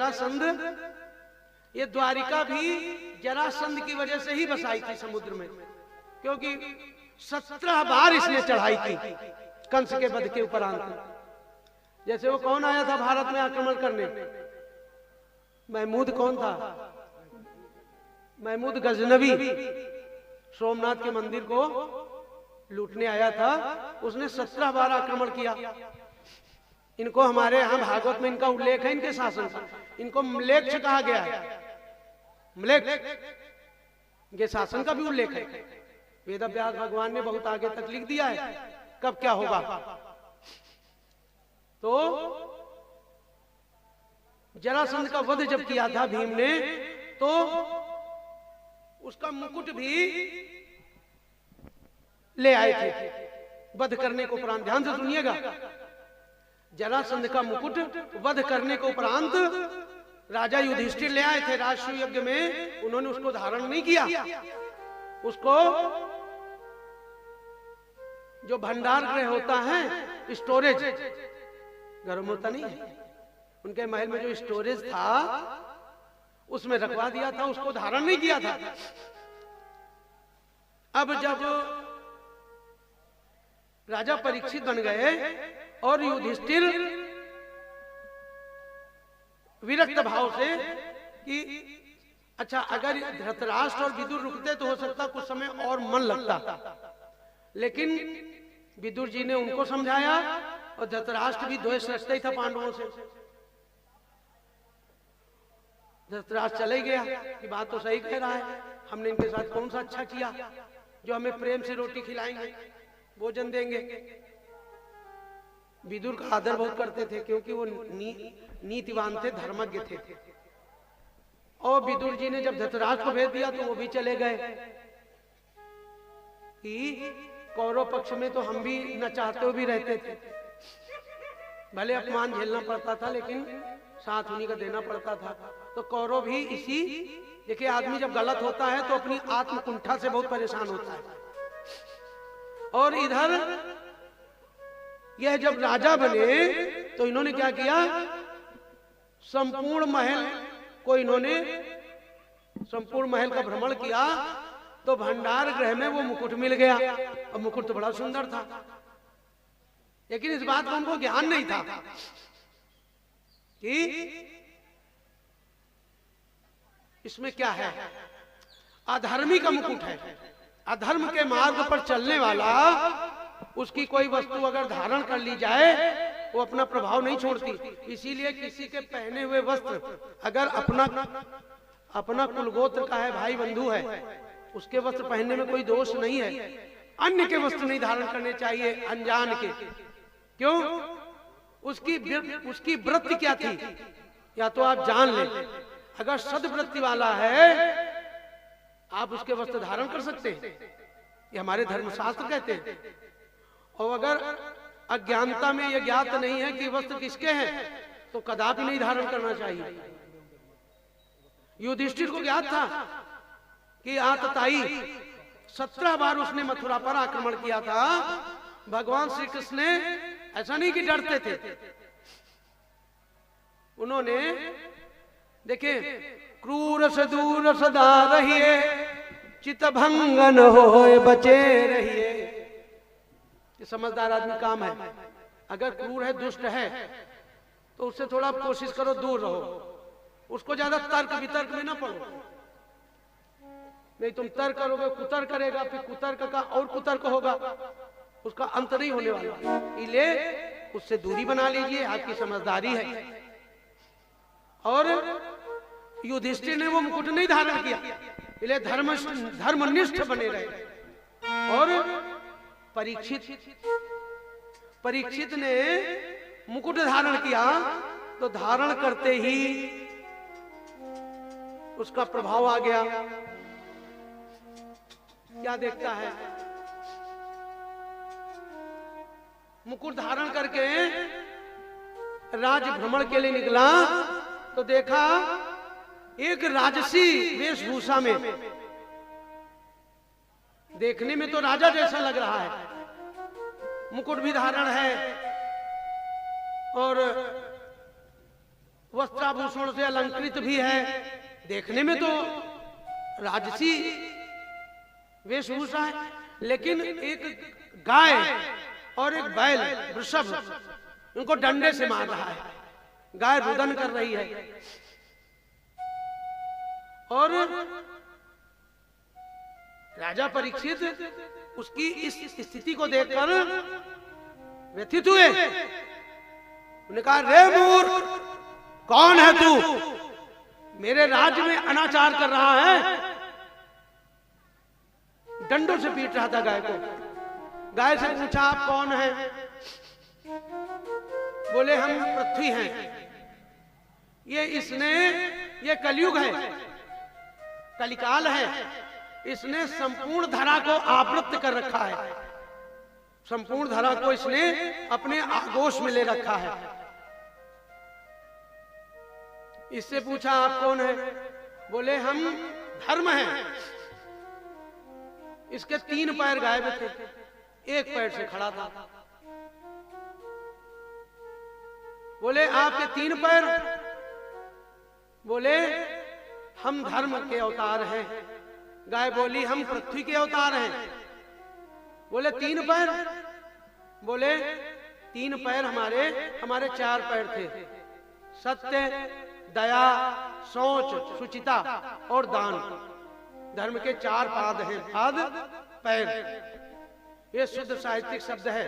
जरासंध, ये द्वारिका भी जरासंध की वजह से ही बसाई थी समुद्र में, क्योंकि 17 बार इसने चढ़ाई की कंस के वध के उपरांत। जैसे वो कौन आया था भारत में आक्रमण करने, महमूद कौन था, महमूद गजनवी, सोमनाथ के मंदिर को लूटने आया था, उसने 17 बार आक्रमण किया। इनको हमारे यहाँ भागवत में इनका उल्लेख है, इनके शासन का, इनको म्लेच्छ कहा गया है, म्लेच्छ, इनके शासन का भी उल्लेख है। वेद व्यास भगवान ने बहुत आगे तक लिख दिया है कब क्या होगा। तो जरासंध का वध जब किया था भीम ने, तो उसका मुकुट भी ले आए थे वध करने को उपरांत। ध्यान से सुनिएगा, जरासंध का मुकुट वध करने को उपरांत राजा युधिष्ठिर ले आए थे राजसूय यज्ञ में। उन्होंने उसको धारण नहीं किया, उसको जो भंडार गृह होता है, स्टोरेज, घर में होता नहीं है, उनके महल में जो स्टोरेज था उसमें रखवा दिया था, उसको धारण नहीं किया था। अब जब राजा परीक्षित बन गए और युधिष्ठिर विरक्त भाव से कि अच्छा अगर धृतराष्ट्र और विदुर रुकते तो हो सकता कुछ समय और मन लगता, लेकिन विदुर जी ने उनको समझाया और धृतराष्ट्र भी द्वेष रखता ही था पांडवों से। धृतराष्ट्र चले गया कि बात तो सही कह रहा है, हमने इनके साथ कौन सा अच्छा किया जो हमें प्रेम से रोटी खिलाएंगे, भोजन देंगे। विदुर का आदर बहुत करते थे क्योंकि वो नीतिवान थे, धर्मज्ञ थे। और विदुर जी ने जब धृतराष्ट्र को भेज दिया तो वो भी चले गए कि कौरव पक्ष में तो हम भी न चाहते हुए भी रहते थे, भले अपमान झेलना पड़ता था लेकिन साथ उन्हीं का देना पड़ता था। तो कौरव भी इसी, देखिए आदमी जब गलत होता है तो अपनी आत्मकुंठा से बहुत परेशान होता है। और इधर यह जब राजा बने तो इन्होंने क्या किया, संपूर्ण महल को इन्होंने संपूर्ण महल का भ्रमण किया तो भंडार गृह में वो मुकुट मिल गया। और मुकुट तो बड़ा सुंदर था, लेकिन इस बात का उनको ज्ञान नहीं था कि इसमें क्या है, अधर्मी का मुकुट है। अधर्म के मार्ग पर चलने वाला, उसकी कोई वस्तु अगर धारण कर ली जाए वो अपना प्रभाव नहीं छोड़ती। इसीलिए किसी के पहने हुए वस्त्र अगर अपना कुलगोत्र का है, भाई बंधु है, उसके वस्त्र पहनने में कोई दोष नहीं है। अन्य के वस्त्र नहीं धारण करने चाहिए, अनजान के। क्यों? उसकी वृत्ति क्या थी, या तो आप जान लें। अगर सद्वृत्ति वाला है आप उसके वस्त्र धारण कर सकते हैं, ये हमारे धर्मशास्त्र कहते हैं। और अगर अज्ञानता में यह ज्ञात नहीं है कि वस्त्र किसके हैं तो कदापि नहीं धारण करना चाहिए। युधिष्ठिर को ज्ञात था कि आतताई 17 बार उसने मथुरा पर आक्रमण किया था। भगवान श्री कृष्ण ने ऐसा नहीं कि डरते थे, उन्होंने देखिए क्रूर से दूर सदा रहिए, चित भंगन होए बचे रहिए। ये समझदार आदमी काम है। अगर क्रूर है, दुष्ट है तो उससे थोड़ा कोशिश करो दूर रहो, उसको ज्यादा तर्क वितर्क में ना पड़ो। नहीं तुम तर्क करोगे कुतर्क करेगा, फिर कुतर्क का और कुतर्क होगा, उसका अंत नहीं होने वाला। इसलिए उससे दूरी बना लीजिए, आपकी समझदारी है। और युधिष्ठिर ने वो मुकुट नहीं धारण किया, इसलिए धर्मनिष्ठ बने रहे। और परीक्षित ने मुकुट धारण किया तो धारण करते ही उसका प्रभाव आ गया। क्या देखता है, मुकुट धारण करके राज भ्रमण के लिए निकला तो देखा एक राजसी वेशभूषा में, देखने में तो राजा जैसा लग रहा है, मुकुट भी धारण है और वस्त्राभूषण से अलंकृत भी है, देखने में तो राजसी वेशभूषा है, लेकिन एक गाय और एक बैल वृषभ उनको डंडे से मार रहा है, गाय रुदन कर रही है। और राजा परीक्षित उसकी इस स्थिति को देखकर व्यथित हुए। उन्होंने कहा, रे मूर्ख, कौन है तू? मेरे राज्य में अनाचार कर रहा है। डंडों से पीट रहा था गाय को। गाय से पूछा, आप कौन हैं? बोले, हम पृथ्वी हैं। ये कलयुग है, कलिकाल है, इसने संपूर्ण धरा को आवृत कर रखा है, संपूर्ण धरा को इसने अपने आगोश में ले रखा है। इससे पूछा, आप कौन है? बोले, हम धर्म हैं। इसके 3 पैर गायब थे, एक पैर से खड़ा था। बोले, आपके 3 पैर? बोले, हम धर्म के अवतार हैं। गाय बोली, हम पृथ्वी के अवतार हैं। बोले, 3 पैर? बोले, 3 पैर हमारे 4 पैर थे, सत्य, दया, सोच, सुचिता और दान। धर्म के 4 पाद हैं, पाद पैर। ये शुद्ध साहित्यिक शब्द है।